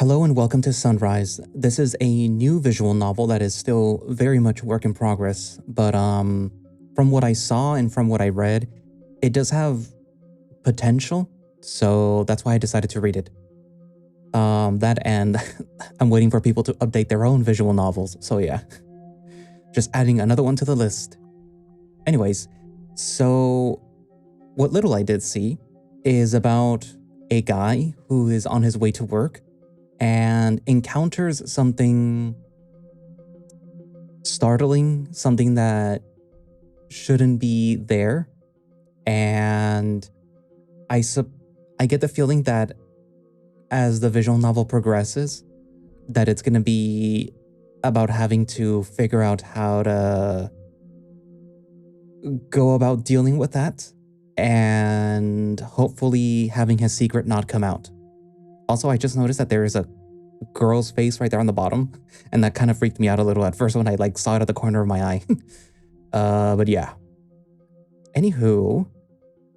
Hello and welcome to Sunrise. This is a new visual novel that is still very much work in progress, but from what I saw and from what I read, it does have potential, so that's why I decided to read it. That and I'm waiting for people to update their own visual novels, so yeah. Just adding another one to the list. Anyways, so what little I did see is about a guy who is on his way to work and encounters something startling, something that shouldn't be there. And I get the feeling that as the visual novel progresses, that it's going to be about having to figure out how to go about dealing with that and hopefully having his secret not come out. Also, I just noticed that there is a girl's face right there on the bottom, and that kind of freaked me out a little at first when I saw it at the corner of my eye. But yeah. Anywho,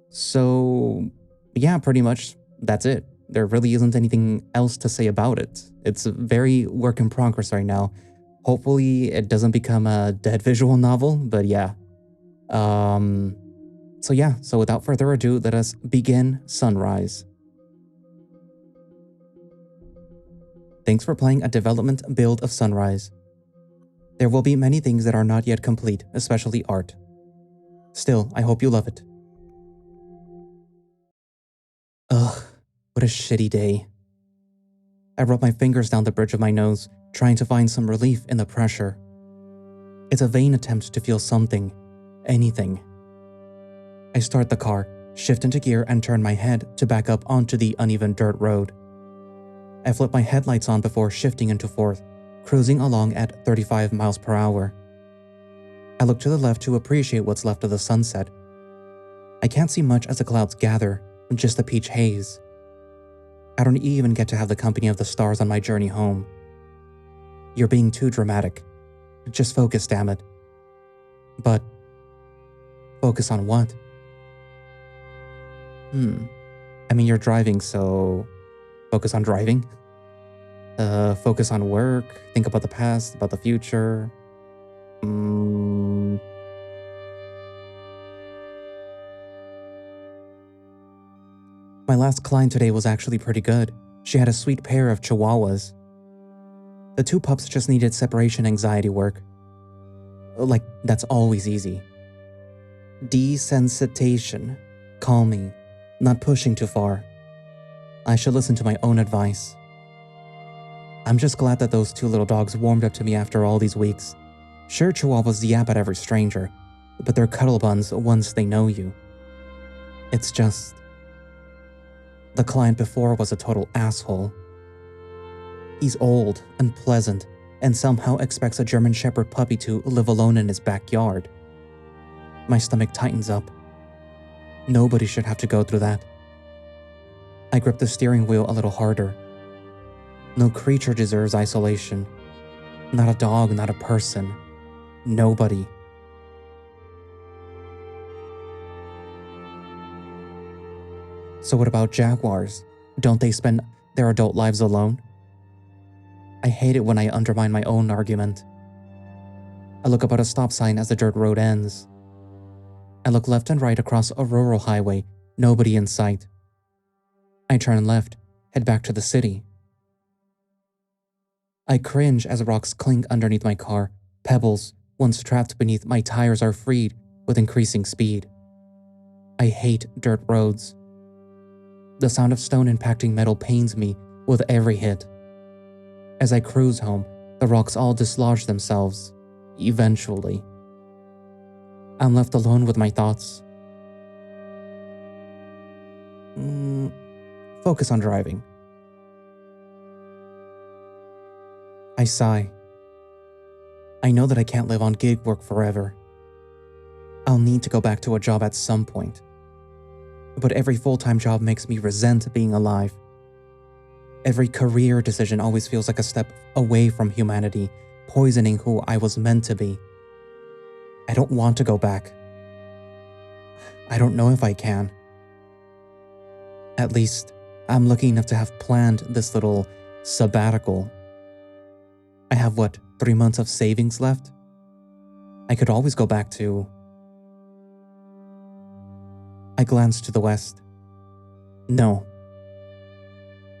so yeah, pretty much that's it. There really isn't anything else to say about it. It's a very work in progress right now. Hopefully it doesn't become a dead visual novel, but yeah. So without further ado, let us begin Sunrise. Thanks for playing a development build of Sunrise. There will be many things that are not yet complete, especially art. Still, I hope you love it. Ugh, what a shitty day. I rub my fingers down the bridge of my nose, trying to find some relief in the pressure. It's a vain attempt to feel something, anything. I start the car, shift into gear, and turn my head to back up onto the uneven dirt road. I flip my headlights on before shifting into fourth, cruising along at 35 miles per hour. I look to the left to appreciate what's left of the sunset. I can't see much as the clouds gather, just the peach haze. I don't even get to have the company of the stars on my journey home. You're being too dramatic. Just focus, damn it. But focus on what? I mean, you're driving, so focus on driving. Focus on work, think about the past, about the future. My last client today was actually pretty good. She had a sweet pair of chihuahuas. The two pups just needed separation anxiety work. That's always easy. Desensitization, calming, not pushing too far. I should listen to my own advice. I'm just glad that those two little dogs warmed up to me after all these weeks. Sure, chihuahuas yap at every stranger, but they're cuddle buns once they know you. It's just... the client before was a total asshole. He's old, unpleasant, and somehow expects a German Shepherd puppy to live alone in his backyard. My stomach tightens up. Nobody should have to go through that. I grip the steering wheel a little harder. No creature deserves isolation. Not a dog, not a person. Nobody. So what about jaguars? Don't they spend their adult lives alone? I hate it when I undermine my own argument. I look up at a stop sign as the dirt road ends. I look left and right across a rural highway, nobody in sight. I turn left, head back to the city. I cringe as rocks clink underneath my car. Pebbles, once trapped beneath my tires, are freed with increasing speed. I hate dirt roads. The sound of stone impacting metal pains me with every hit. As I cruise home, the rocks all dislodge themselves, eventually. I'm left alone with my thoughts. Focus on driving. I sigh. I know that I can't live on gig work forever. I'll need to go back to a job at some point. But every full-time job makes me resent being alive. Every career decision always feels like a step away from humanity, poisoning who I was meant to be. I don't want to go back. I don't know if I can. At least, I'm lucky enough to have planned this little Sabbatical. I have what, 3 months of savings left? I could always go back to... I glanced to the west. No.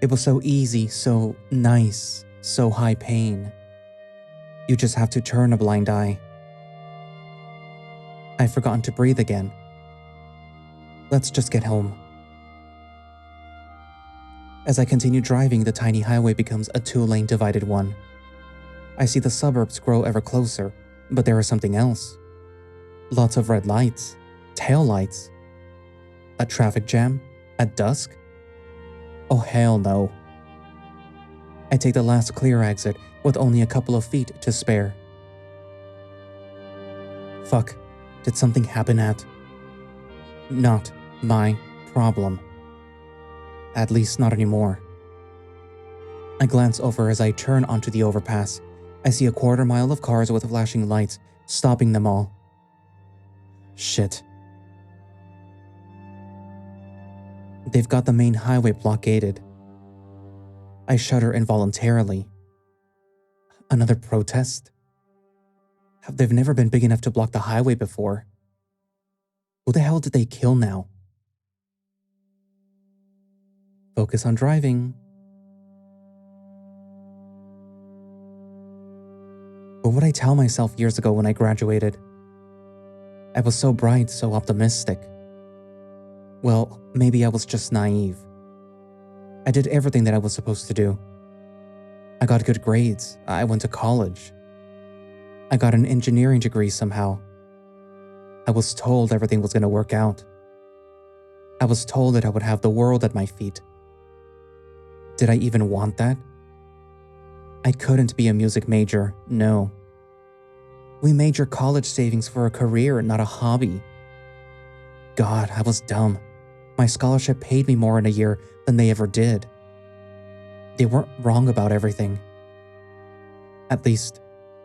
It was so easy, so nice, so high pain. You just have to turn a blind eye. I've forgotten to breathe again. Let's just get home. As I continue driving, the tiny highway becomes a 2-lane divided one. I see the suburbs grow ever closer, but there is something else. Lots of red lights, tail lights. A traffic jam at dusk? Oh hell no. I take the last clear exit with only a couple of feet to spare. Fuck, did something happen at... Not my problem. At least not anymore. I glance over as I turn onto the overpass. I see a 1/4 mile of cars with flashing lights, stopping them all. Shit. They've got the main highway blockaded. I shudder involuntarily. Another protest? They've never been big enough to block the highway before. Who the hell did they kill now? Focus on driving. What would I tell myself years ago when I graduated? I was so bright, so optimistic. Well, maybe I was just naive. I did everything that I was supposed to do. I got good grades. I went to college. I got an engineering degree somehow. I was told everything was going to work out. I was told that I would have the world at my feet. Did I even want that? I couldn't be a music major, no. We made your college savings for a career, not a hobby. God, I was dumb. My scholarship paid me more in a year than they ever did. They weren't wrong about everything. At least,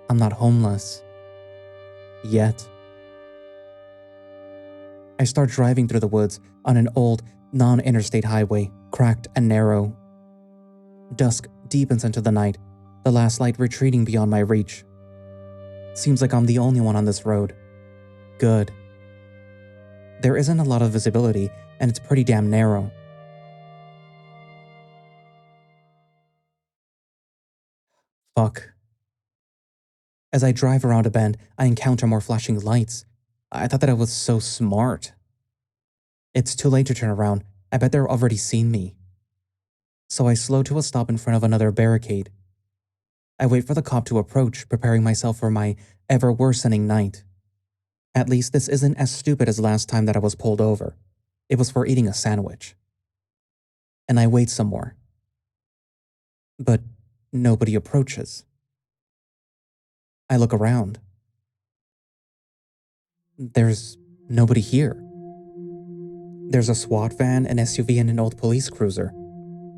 I'm not homeless. Yet. I start driving through the woods on an old, non-interstate highway, cracked and narrow. Dusk deepens into the night, the last light retreating beyond my reach. Seems like I'm the only one on this road. Good. There isn't a lot of visibility, and it's pretty damn narrow. Fuck. As I drive around a bend, I encounter more flashing lights. I thought that I was so smart. It's too late to turn around. I bet they're already seen me. So I slow to a stop in front of another barricade. I wait for the cop to approach, preparing myself for my ever-worsening night. At least this isn't as stupid as last time that I was pulled over. It was for eating a sandwich. And I wait some more. But nobody approaches. I look around. There's nobody here. There's a SWAT van, an SUV, and an old police cruiser.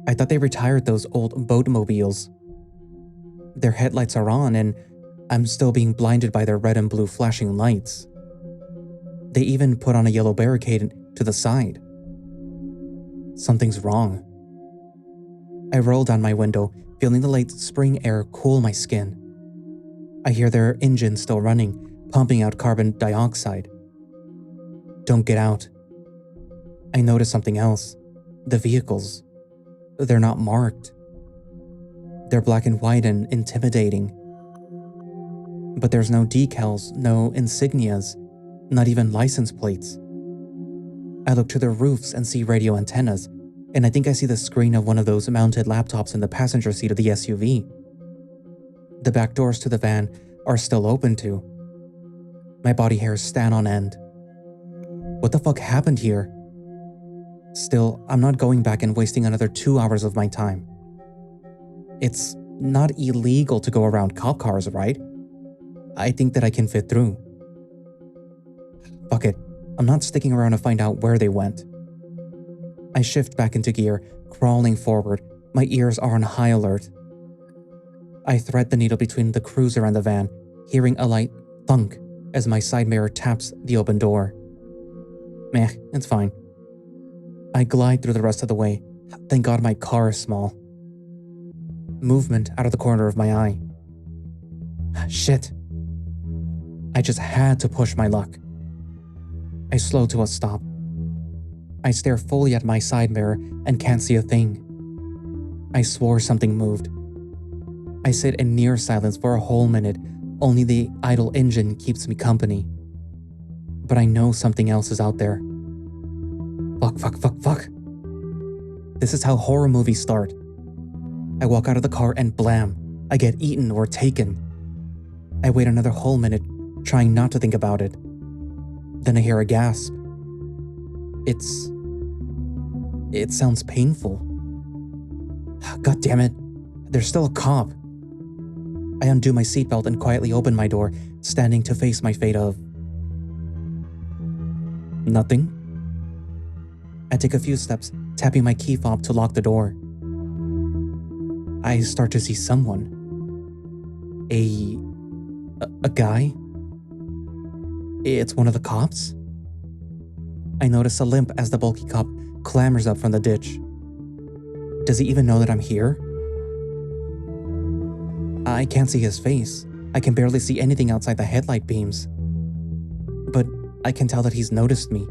I thought they retired those old boatmobiles. Their headlights are on, and I'm still being blinded by their red and blue flashing lights. They even put on a yellow barricade to the side. Something's wrong. I roll down my window, feeling the late spring air cool my skin. I hear their engine still running, pumping out carbon dioxide. Don't get out. I notice something else. The vehicles. They're not marked. They're black and white and intimidating. But there's no decals, no insignias, not even license plates. I look to their roofs and see radio antennas, and I think I see the screen of one of those mounted laptops in the passenger seat of the SUV. The back doors to the van are still open too. My body hairs stand on end. What the fuck happened here? Still, I'm not going back and wasting another 2 hours of my time. It's not illegal to go around cop cars, right? I think that I can fit through. Fuck it, I'm not sticking around to find out where they went. I shift back into gear, crawling forward. My ears are on high alert. I thread the needle between the cruiser and the van, hearing a light thunk as my side mirror taps the open door. Meh, it's fine. I glide through the rest of the way. Thank God my car is small. movement out of the corner of my eye. Shit. I just had to push my luck. I slow to a stop. I stare fully at my side mirror and can't see a thing. I swore something moved. I sit in near silence for a whole minute, only the idle engine keeps me company. But I know something else is out there. Fuck. This is how horror movies start. I walk out of the car and blam, I get eaten or taken. I wait another whole minute, trying not to think about it. Then I hear a gasp. It sounds painful. God damn it, there's still a cop. I undo my seatbelt and quietly open my door, standing to face my fate of nothing. I take a few steps, tapping my key fob to lock the door. I start to see someone. A guy? It's one of the cops? I notice a limp as the bulky cop clambers up from the ditch. Does he even know that I'm here? I can't see his face. I can barely see anything outside the headlight beams. But I can tell that he's noticed me.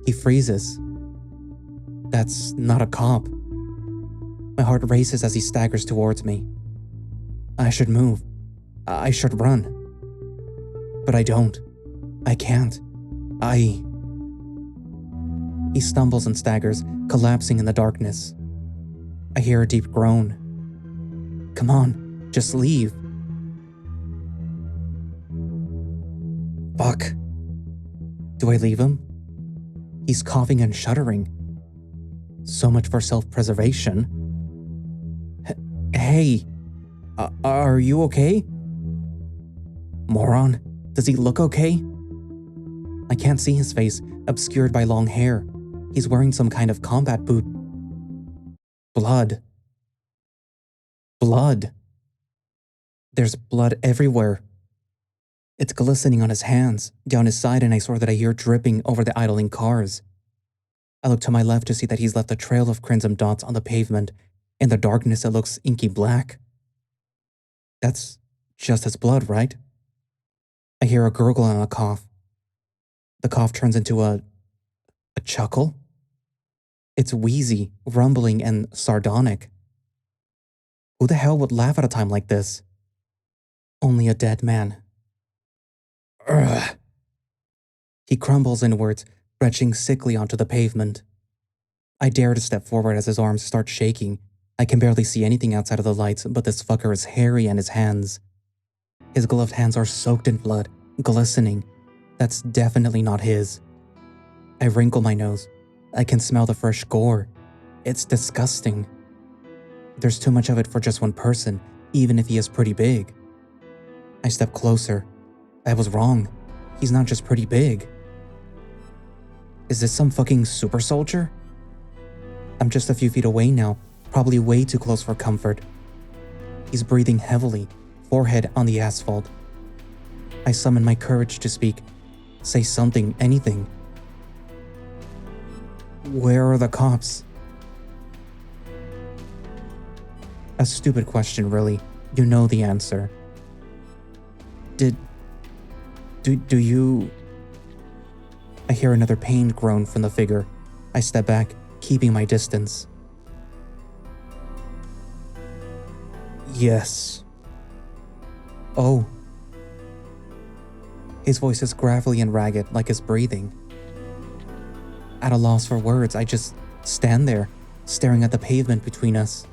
He freezes. That's not a cop. My heart races as he staggers towards me. I should move. I should run. But I don't. I can't. He stumbles and staggers, collapsing in the darkness. I hear a deep groan. Come on, just leave. Fuck. Do I leave him? He's coughing and shuddering. So much for self-preservation. Hey, are you okay? Moron, does he look okay? I can't see his face, obscured by long hair. He's wearing some kind of combat boot. Blood. There's blood everywhere. It's glistening on his hands, down his side, and I swear that I hear dripping over the idling cars. I look to my left to see that he's left a trail of crimson dots on the pavement. In the darkness, it looks inky black. That's just his blood, right? I hear a gurgle and a cough. The cough turns into a chuckle. It's wheezy, rumbling, and sardonic. Who the hell would laugh at a time like this? Only a dead man. Ugh. He crumbles inwards, retching sickly onto the pavement. I dare to step forward as his arms start shaking. I can barely see anything outside of the lights, but this fucker is hairy and his hands. His gloved hands are soaked in blood, glistening. That's definitely not his. I wrinkle my nose. I can smell the fresh gore. It's disgusting. There's too much of it for just one person, even if he is pretty big. I step closer. I was wrong. He's not just pretty big. Is this some fucking super soldier? I'm just a few feet away now, probably way too close for comfort. He's breathing heavily, forehead on the asphalt. I summon my courage to speak. Say something, anything. Where are the cops? A stupid question, really. You know the answer. Do you... I hear another pained groan from the figure. I step back, keeping my distance. Yes. Oh. His voice is gravelly and ragged, like his breathing. At a loss for words, I just stand there, staring at the pavement between us.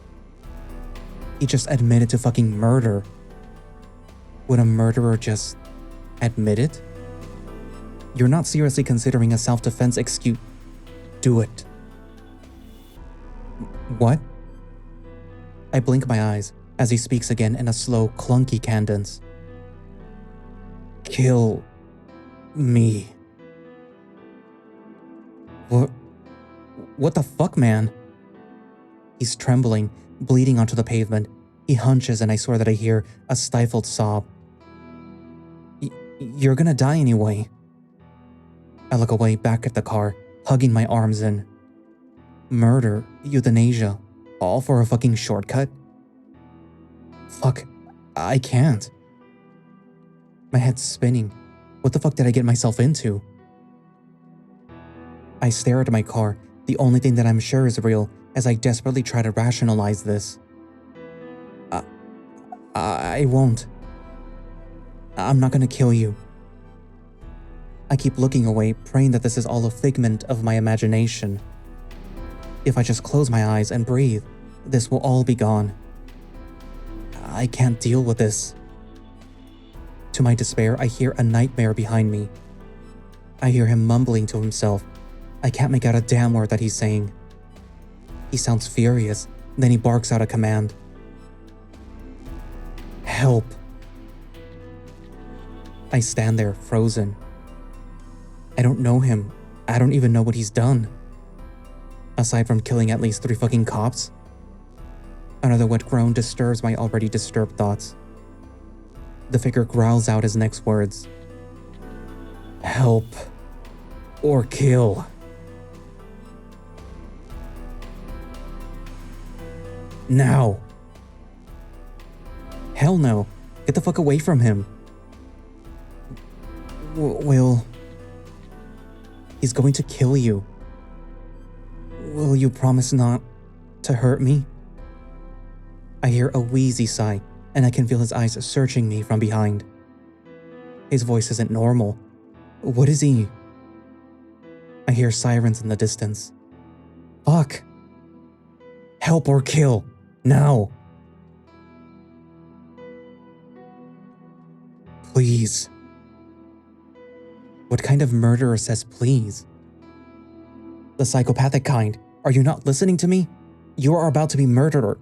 He just admitted to fucking murder. Would a murderer just admit it? You're not seriously considering a self-defense excuse. Do it. What? I blink my eyes as he speaks again in a slow, clunky cadence. Kill me. What the fuck, man? He's trembling, bleeding onto the pavement. He hunches and I swear that I hear a stifled sob. You're gonna die anyway. I look away back at the car, hugging my arms in. Murder, euthanasia, all for a fucking shortcut? Fuck, I can't. My head's spinning. What the fuck did I get myself into? I stare at my car, the only thing that I'm sure is real, as I desperately try to rationalize this. I won't. I'm not gonna kill you. I keep looking away, praying that this is all a figment of my imagination. If I just close my eyes and breathe, this will all be gone. I can't deal with this. To my despair, I hear a nightmare behind me. I hear him mumbling to himself. I can't make out a damn word that he's saying. He sounds furious, then he barks out a command. Help. I stand there, frozen. I don't know him. I don't even know what he's done. Aside from killing at least 3 fucking cops. Another wet groan disturbs my already disturbed thoughts. The figure growls out his next words. Help or kill. Now. Hell no. Get the fuck away from him. Will... He's going to kill you. Will you promise not to hurt me? I hear a wheezy sigh, and I can feel his eyes searching me from behind. His voice isn't normal. What is he? I hear sirens in the distance. Fuck. Help or kill. Now. Please. What kind of murderer says please? The psychopathic kind. Are you not listening to me? You are about to be murdered.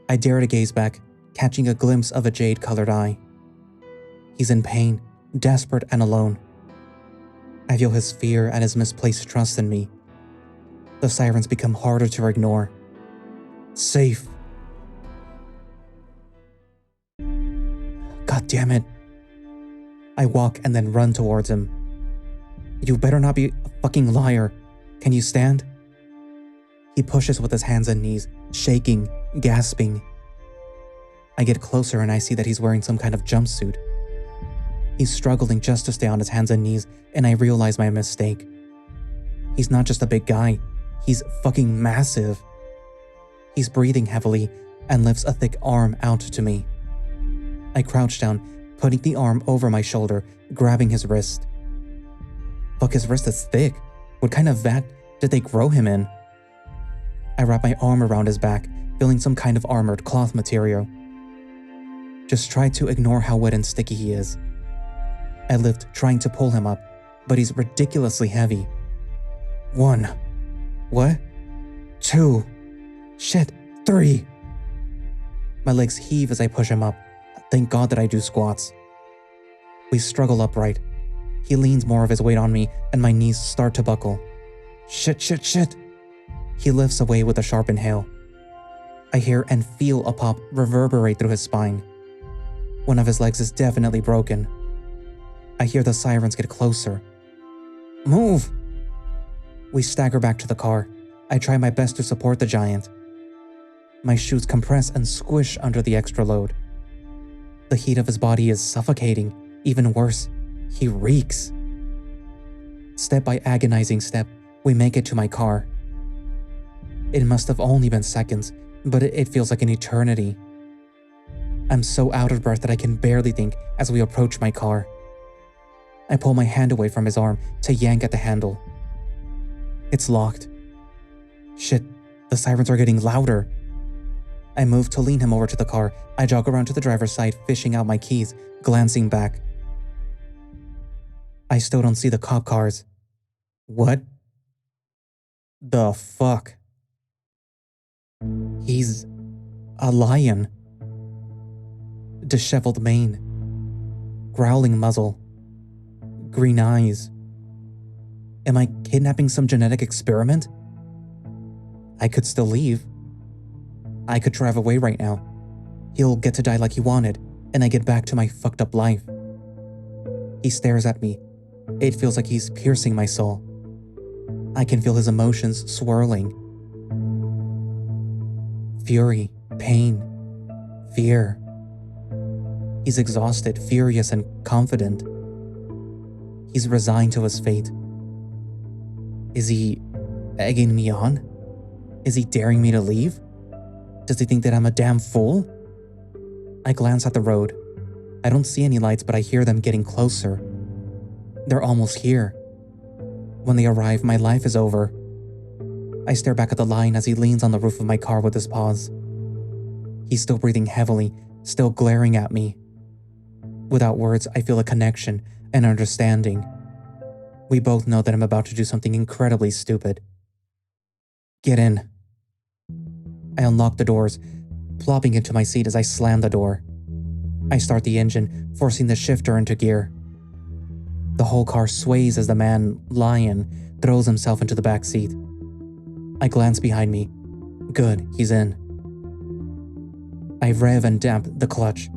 I dare to gaze back, catching a glimpse of a jade-colored eye. He's in pain, desperate and alone. I feel his fear and his misplaced trust in me. The sirens become harder to ignore. Safe. God damn it. I walk and then run towards him. You better not be a fucking liar. Can you stand? He pushes with his hands and knees, shaking, gasping. I get closer and I see that he's wearing some kind of jumpsuit. He's struggling just to stay on his hands and knees, and I realize my mistake. He's not just a big guy, he's fucking massive. He's breathing heavily and lifts a thick arm out to me. I crouch down, putting the arm over my shoulder, grabbing his wrist. Fuck, his wrist is thick. What kind of vat did they grow him in? I wrap my arm around his back, feeling some kind of armored cloth material. Just try to ignore how wet and sticky he is. I lift, trying to pull him up, but he's ridiculously heavy. 1. What? 2. Shit, 3. My legs heave as I push him up. Thank God that I do squats. We struggle upright. He leans more of his weight on me, and my knees start to buckle. Shit, shit, shit. He lifts away with a sharp inhale. I hear and feel a pop reverberate through his spine. One of his legs is definitely broken. I hear the sirens get closer. Move! We stagger back to the car. I try my best to support the giant. My shoes compress and squish under the extra load. The heat of his body is suffocating. Even worse, he reeks. Step by agonizing step, we make it to my car. It must have only been seconds, but it feels like an eternity. I'm so out of breath that I can barely think as we approach my car. I pull my hand away from his arm to yank at the handle. It's locked. Shit, the sirens are getting louder. I move to lean him over to the car. I jog around to the driver's side, fishing out my keys, glancing back. I still don't see the cop cars. What the fuck? He's a lion. Disheveled mane. Growling muzzle. Green eyes. Am I kidnapping some genetic experiment? I could still leave. I could drive away right now. He'll get to die like he wanted, and I get back to my fucked up life. He stares at me. It feels like he's piercing my soul. I can feel his emotions swirling. Fury, pain, fear, He's exhausted, furious, and confident. He's resigned to his fate. Is he egging me on? Is he daring me to leave? Does he think that I'm a damn fool? I glance at the road. I don't see any lights, but I hear them getting closer. They're almost here. When they arrive, my life is over. I stare back at the line as he leans on the roof of my car with his paws. He's still breathing heavily, still glaring at me. Without words, I feel a connection, an understanding. We both know that I'm about to do something incredibly stupid. Get in. I unlock the doors, plopping into my seat as I slam the door. I start the engine, forcing the shifter into gear. The whole car sways as the man, Lion, throws himself into the back seat. I glance behind me. Good, he's in. I rev and damp the clutch,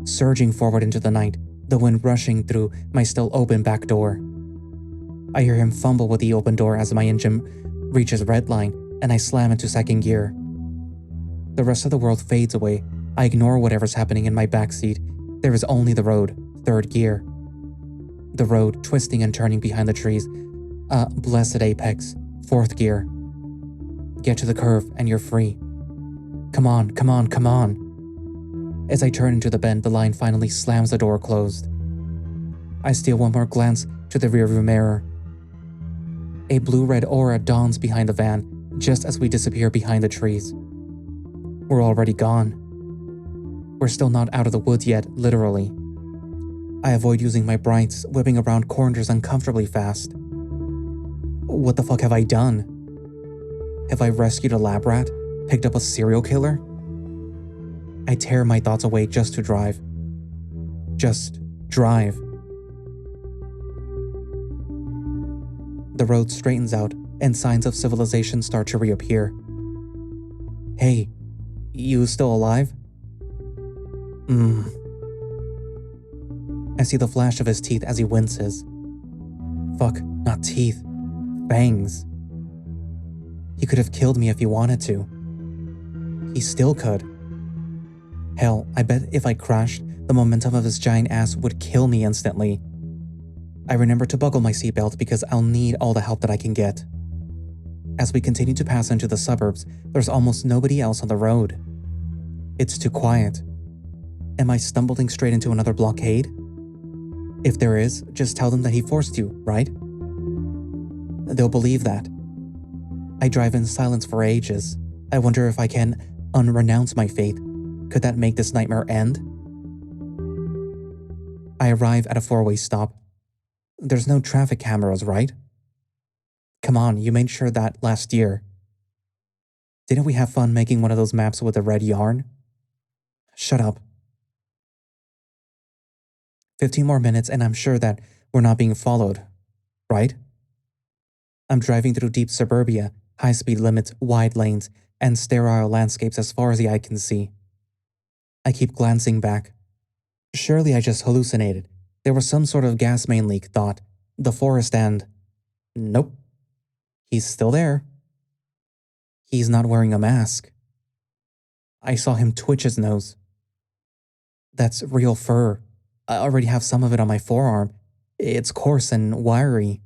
surging forward into the night, the wind rushing through my still open back door. I hear him fumble with the open door as my engine reaches redline and I slam into second gear. The rest of the world fades away. I ignore whatever's happening in my backseat. There is only the road, third gear. The road twisting and turning behind the trees. Blessed apex, fourth gear. Get to the curve and you're free. Come on, come on, come on. As I turn into the bend, the line finally slams the door closed. I steal one more glance to the rearview mirror. A blue-red aura dawns behind the van just as we disappear behind the trees. We're already gone. We're still not out of the woods yet, literally. I avoid using my brights, whipping around corners uncomfortably fast. What the fuck have I done? Have I rescued a lab rat? Picked up a serial killer? I tear my thoughts away just to drive. Just drive. The road straightens out and signs of civilization start to reappear. Hey, you still alive? I see the flash of his teeth as he winces. Fuck, not teeth. Fangs. He could have killed me if he wanted to. He still could. Hell, I bet if I crashed, the momentum of his giant ass would kill me instantly. I remember to buckle my seatbelt because I'll need all the help that I can get. As we continue to pass into the suburbs, there's almost nobody else on the road. It's too quiet. Am I stumbling straight into another blockade? If there is, just tell them that he forced you, right? They'll believe that. I drive in silence for ages. I wonder if I can unrenounce my fate. Could that make this nightmare end? I arrive at a four-way stop. There's no traffic cameras, right? Come on, you made sure that last year. Didn't we have fun making one of those maps with a red yarn? Shut up. 15 more minutes and I'm sure that we're not being followed, right? I'm driving through deep suburbia, high-speed limits, wide lanes, and sterile landscapes as far as the eye can see. I keep glancing back. Surely I just hallucinated. There was some sort of gas main leak, thought. The forest and... Nope. He's still there. He's not wearing a mask. I saw him twitch his nose. That's real fur. I already have some of it on my forearm. It's coarse and wiry.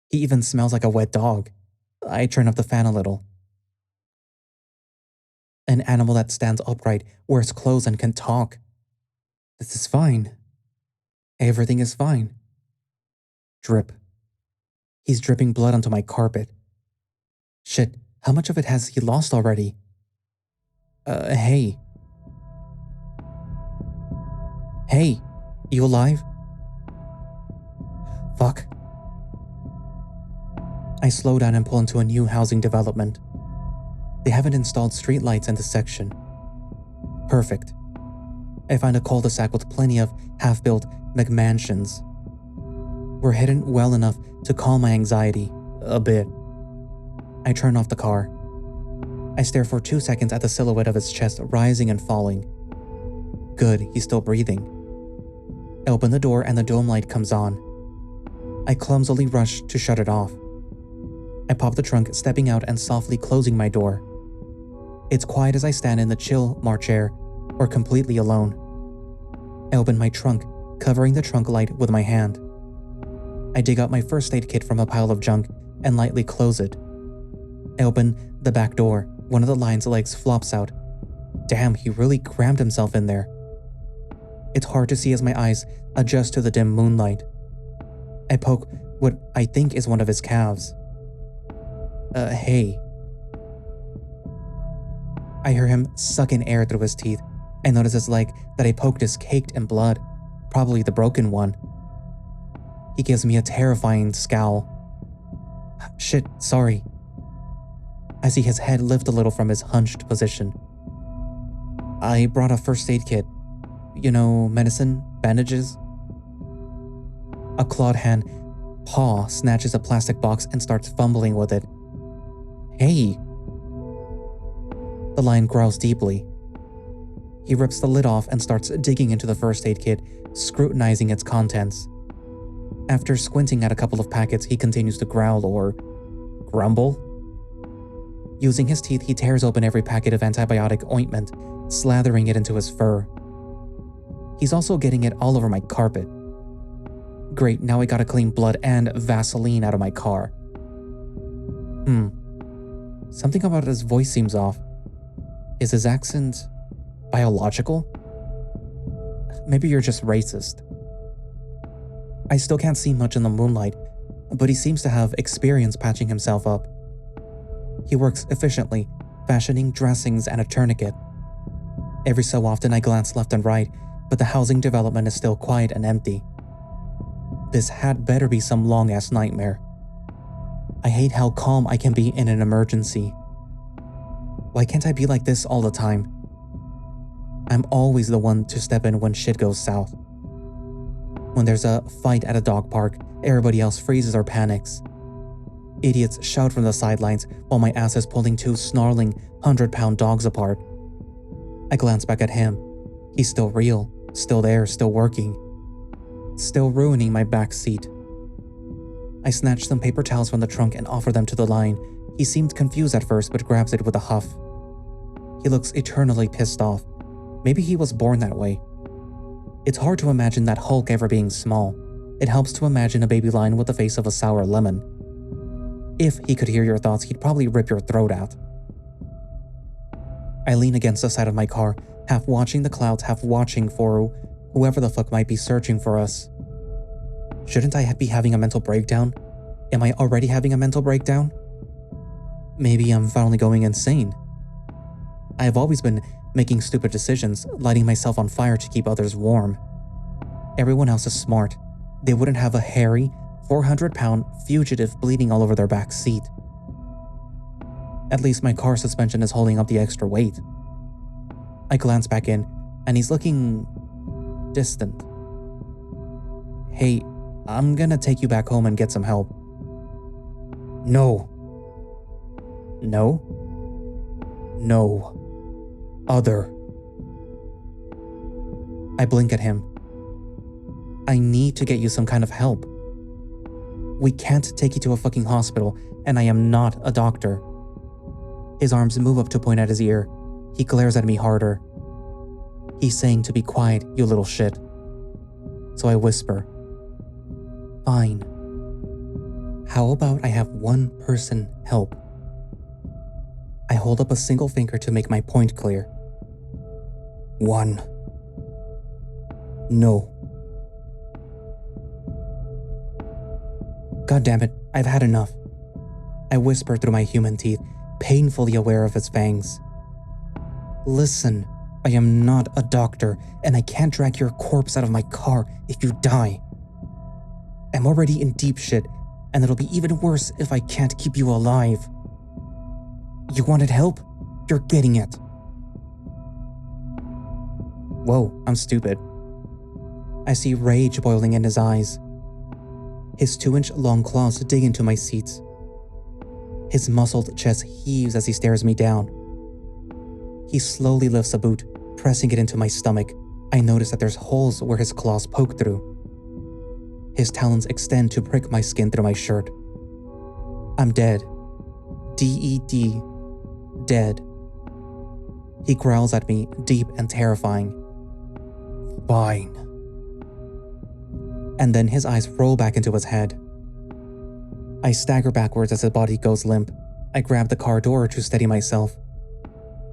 He even smells like a wet dog. I turn up the fan a little. An animal that stands upright, wears clothes, and can talk. This is fine. Everything is fine. Drip. He's dripping blood onto my carpet. Shit, how much of it has he lost already? Hey. Hey, you alive? Fuck. I slow down and pull into a new housing development. They haven't installed streetlights in this section. Perfect. I find a cul-de-sac with plenty of half-built McMansions. We're hidden well enough to calm my anxiety a bit. I turn off the car. I stare for 2 seconds at the silhouette of his chest rising and falling. Good, he's still breathing. I open the door and the dome light comes on. I clumsily rush to shut it off. I pop the trunk, stepping out and softly closing my door. It's quiet as I stand in the chill March air, or completely alone. I open my trunk, covering the trunk light with my hand. I dig out my first aid kit from a pile of junk and lightly close it. I open the back door. One of the lion's legs flops out. Damn, he really crammed himself in there. It's hard to see as my eyes adjust to the dim moonlight. I poke what I think is one of his calves. Hey. I hear him suck in air through his teeth. I notice his leg that I poked is caked in blood, probably the broken one. He gives me a terrifying scowl. Shit, sorry. I see his head lift a little from his hunched position. I brought a first aid kit. You know, medicine, bandages. A clawed hand paw snatches a plastic box and starts fumbling with it. Hey. The lion growls deeply. He rips the lid off and starts digging into the first aid kit, scrutinizing its contents. After squinting at a couple of packets, he continues to growl or grumble. Using his teeth, he tears open every packet of antibiotic ointment, slathering it into his fur. He's also getting it all over my carpet. Great, now I gotta clean blood and Vaseline out of my car. Something about his voice seems off. Is his accent biological? Maybe you're just racist. I still can't see much in the moonlight, but he seems to have experience patching himself up. He works efficiently, fashioning dressings and a tourniquet. Every so often I glance left and right, but the housing development is still quiet and empty. This had better be some long-ass nightmare. I hate how calm I can be in an emergency. Why can't I be like this all the time? I'm always the one to step in when shit goes south. When there's a fight at a dog park, everybody else freezes or panics. Idiots shout from the sidelines while my ass is pulling two snarling 100-pound dogs apart. I glance back at him. He's still real, still there, still working. Still ruining my back seat. I snatch some paper towels from the trunk and offer them to the lion. He seemed confused at first but grabs it with a huff. He looks eternally pissed off. Maybe he was born that way. It's hard to imagine that Hulk ever being small. It helps to imagine a baby lion with the face of a sour lemon. If he could hear your thoughts, he'd probably rip your throat out. I lean against the side of my car, half watching the clouds, half watching for whoever the fuck might be searching for us. Shouldn't I be having a mental breakdown? Am I already having a mental breakdown? Maybe I'm finally going insane. I have always been making stupid decisions, lighting myself on fire to keep others warm. Everyone else is smart. They wouldn't have a hairy, 400-pound fugitive bleeding all over their back seat. At least my car suspension is holding up the extra weight. I glance back in, and he's looking distant. Hey, I'm gonna take you back home and get some help. No. No? No. Other. I blink at him. I need to get you some kind of help. We can't take you to a fucking hospital, and I am not a doctor. His arms move up to point at his ear. He glares at me harder. He's saying to be quiet, you little shit. So I whisper, fine. How about I have one person help? I hold up a single finger to make my point clear. One. No. God damn it, I've had enough. I whisper through my human teeth, painfully aware of his fangs. Listen, I am not a doctor, and I can't drag your corpse out of my car if you die. I'm already in deep shit, and it'll be even worse if I can't keep you alive. You wanted help? You're getting it. Whoa, I'm stupid. I see rage boiling in his eyes. His 2-inch long claws dig into my seats. His muscled chest heaves as he stares me down. He slowly lifts a boot, pressing it into my stomach. I notice that there's holes where his claws poke through. His talons extend to prick my skin through my shirt. I'm dead. D-E-D. Dead. He growls at me, deep and terrifying. Fine. And then his eyes roll back into his head. I stagger backwards as his body goes limp. I grab the car door to steady myself.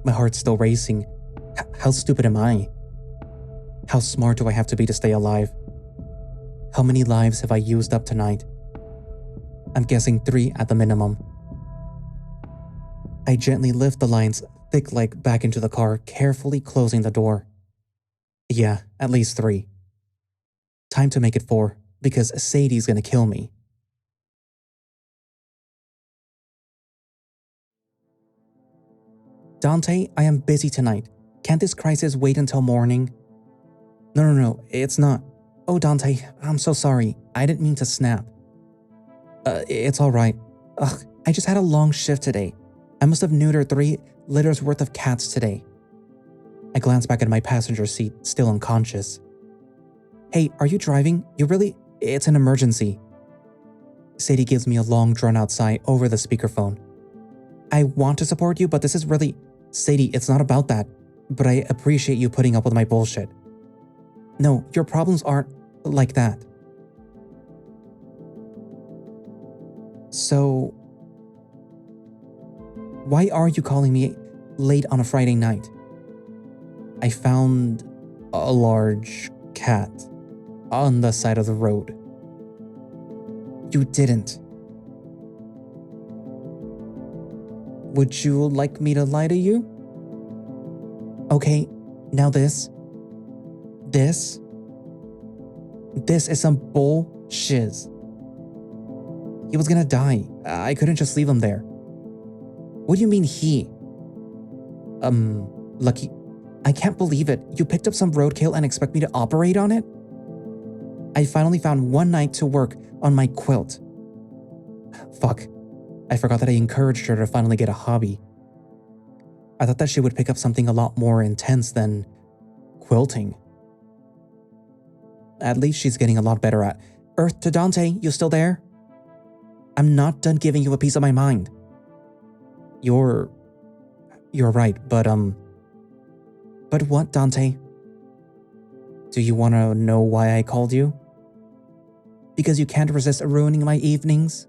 My heart's still racing. How stupid am I? How smart do I have to be to stay alive? How many lives have I used up tonight? I'm guessing 3 at the minimum. I gently lift the lion's thick leg back into the car, carefully closing the door. Yeah, at least 3. Time to make it 4, because Sadie's gonna kill me. Dante, I am busy tonight. Can't this crisis wait until morning? No, it's not. Oh, Dante, I'm so sorry. I didn't mean to snap. It's alright. Ugh, I just had a long shift today. I must have neutered 3 litters worth of cats today. I glance back at my passenger seat, still unconscious. Hey, are you driving? It's an emergency. Sadie gives me a long drawn-out sigh over the speakerphone. I want to support you, but this is really… Sadie, it's not about that, but I appreciate you putting up with my bullshit. No, your problems aren't like that. So, why are you calling me late on a Friday night? I found a large cat on the side of the road. You didn't. Would you like me to lie to you? Okay, now this is some bullshiz. He was gonna die. I couldn't just leave him there. What do you mean he? Lucky. I can't believe it. You picked up some roadkill and expect me to operate on it? I finally found one night to work on my quilt. Fuck. I forgot that I encouraged her to finally get a hobby. I thought that she would pick up something a lot more intense than quilting. At least she's getting a lot better at… Earth to Dante, you still there? I'm not done giving you a piece of my mind. You're right, but what, Dante? Do you want to know why I called you? Because you can't resist ruining my evenings?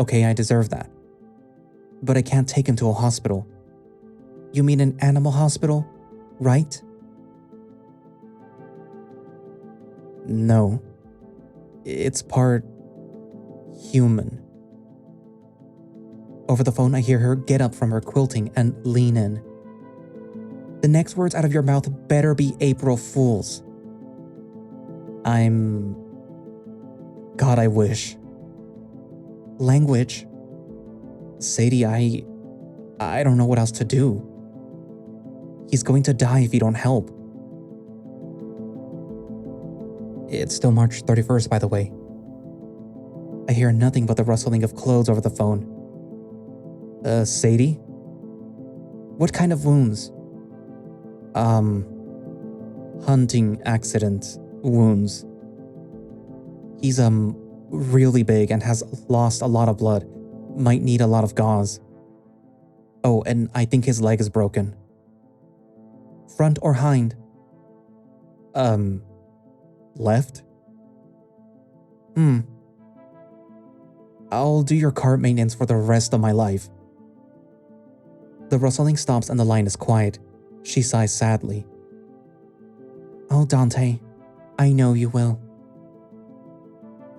Okay, I deserve that. But I can't take him to a hospital. You mean an animal hospital, right? No. It's part human. Over the phone, I hear her get up from her quilting and lean in. The next words out of your mouth better be April Fools. God, I wish. Language. Sadie, I don't know what else to do. He's going to die if you don't help. It's still March 31st, by the way. I hear nothing but the rustling of clothes over the phone. Sadie? What kind of wounds? Hunting accident wounds. He's, really big and has lost a lot of blood. Might need a lot of gauze. Oh, and I think his leg is broken. Front or hind? Left? I'll do your car maintenance for the rest of my life. The rustling stops and the line is quiet. She sighs sadly. Oh, Dante, I know you will.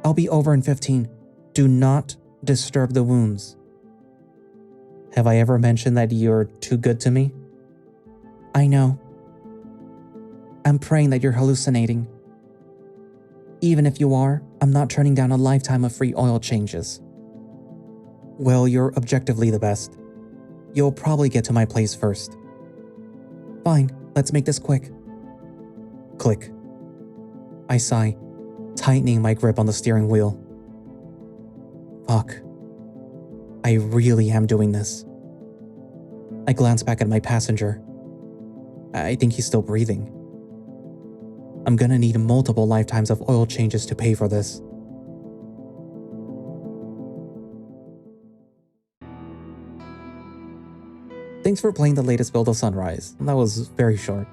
I'll be over in 15. Do not disturb the wounds. Have I ever mentioned that you're too good to me? I know. I'm praying that you're hallucinating. Even if you are, I'm not turning down a lifetime of free oil changes. Well, you're objectively the best. You'll probably get to my place first. Fine, let's make this quick. Click. I sigh, tightening my grip on the steering wheel. Fuck. I really am doing this. I glance back at my passenger. I think he's still breathing. I'm gonna need multiple lifetimes of oil changes to pay for this. Thanks for playing the latest build of Sunrise. That was very short.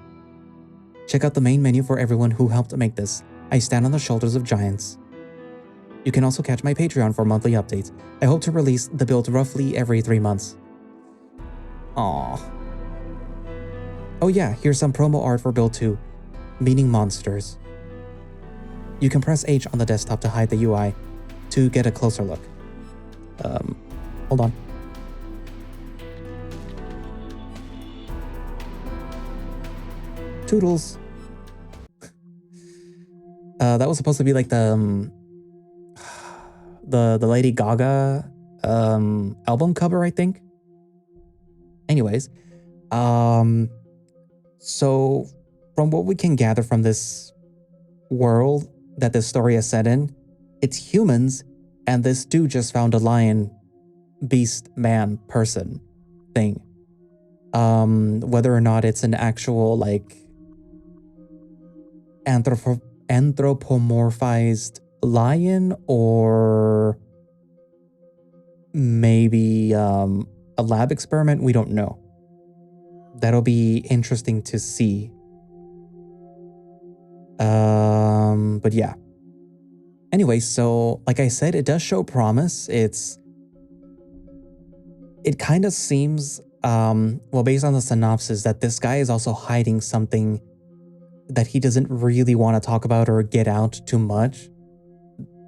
Check out the main menu for everyone who helped make this. I stand on the shoulders of giants. You can also catch my Patreon for monthly updates. I hope to release the build roughly every 3 months. Aww. Oh yeah, here's some promo art for build 2, Meaning Monsters. You can press H on the desktop to hide the UI to get a closer look. Hold on. Toodles. That was supposed to be like the Lady Gaga album cover, I think. Anyways, so from what we can gather from this world that this story is set in, it's humans, and this dude just found a lion, beast, man, person thing. Whether or not it's an actual like anthropomorphized lion or maybe a lab experiment, we don't know. That'll be interesting to see. But yeah. Anyway, so like I said, it does show promise. It kind of seems, well, based on the synopsis, that this guy is also hiding something that he doesn't really want to talk about or get out too much.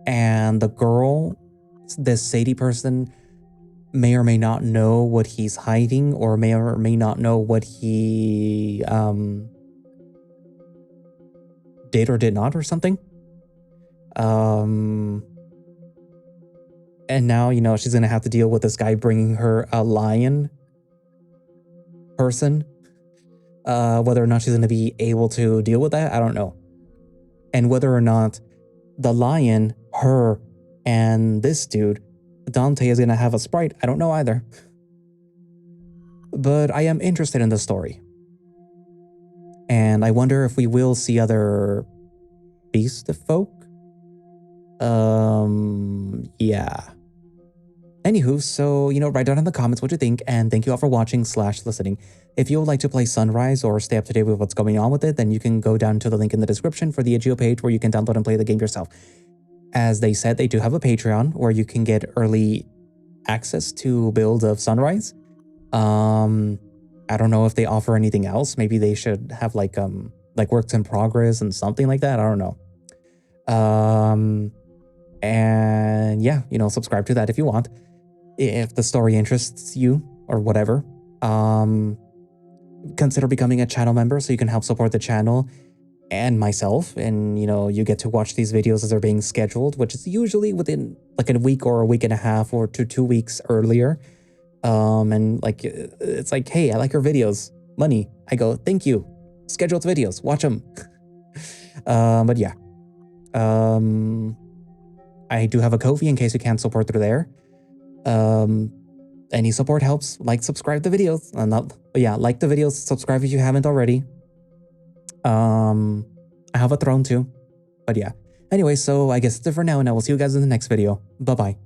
And the girl, this Sadie person, may or may not know what he's hiding, or may not know what he did or did not or something. And now, you know, she's going to have to deal with this guy bringing her a lion person. Whether or not she's going to be able to deal with that, I don't know. And whether or not the lion, her, and this dude, Dante, is going to have a sprite, I don't know either. But I am interested in the story. And I wonder if we will see other beast folk. Yeah. Anywho, so, you know, write down in the comments what you think, and thank you all for watching / listening. If you would like to play Sunrise or stay up to date with what's going on with it, then you can go down to the link in the description for the itch.io page where you can download and play the game yourself. As they said, they do have a Patreon where you can get early access to builds of Sunrise. I don't know if they offer anything else. Maybe they should have like works in progress and something like that. I don't know. And yeah, you know, subscribe to that if you want. If the story interests you or whatever, consider becoming a channel member so you can help support the channel and myself. And, you know, you get to watch these videos as they're being scheduled, which is usually within like a week or a week and a half or 2 weeks earlier. And like, it's like, hey, I like your videos. Money. I go, thank you. Scheduled videos. Watch them. But yeah. I do have a Ko-fi in case you can't support through there. Any support helps. Like, subscribe the videos. But yeah, like the videos, subscribe if you haven't already. I have a throne too. But yeah. Anyway, so I guess that's it for now, and I will see you guys in the next video. Bye-bye.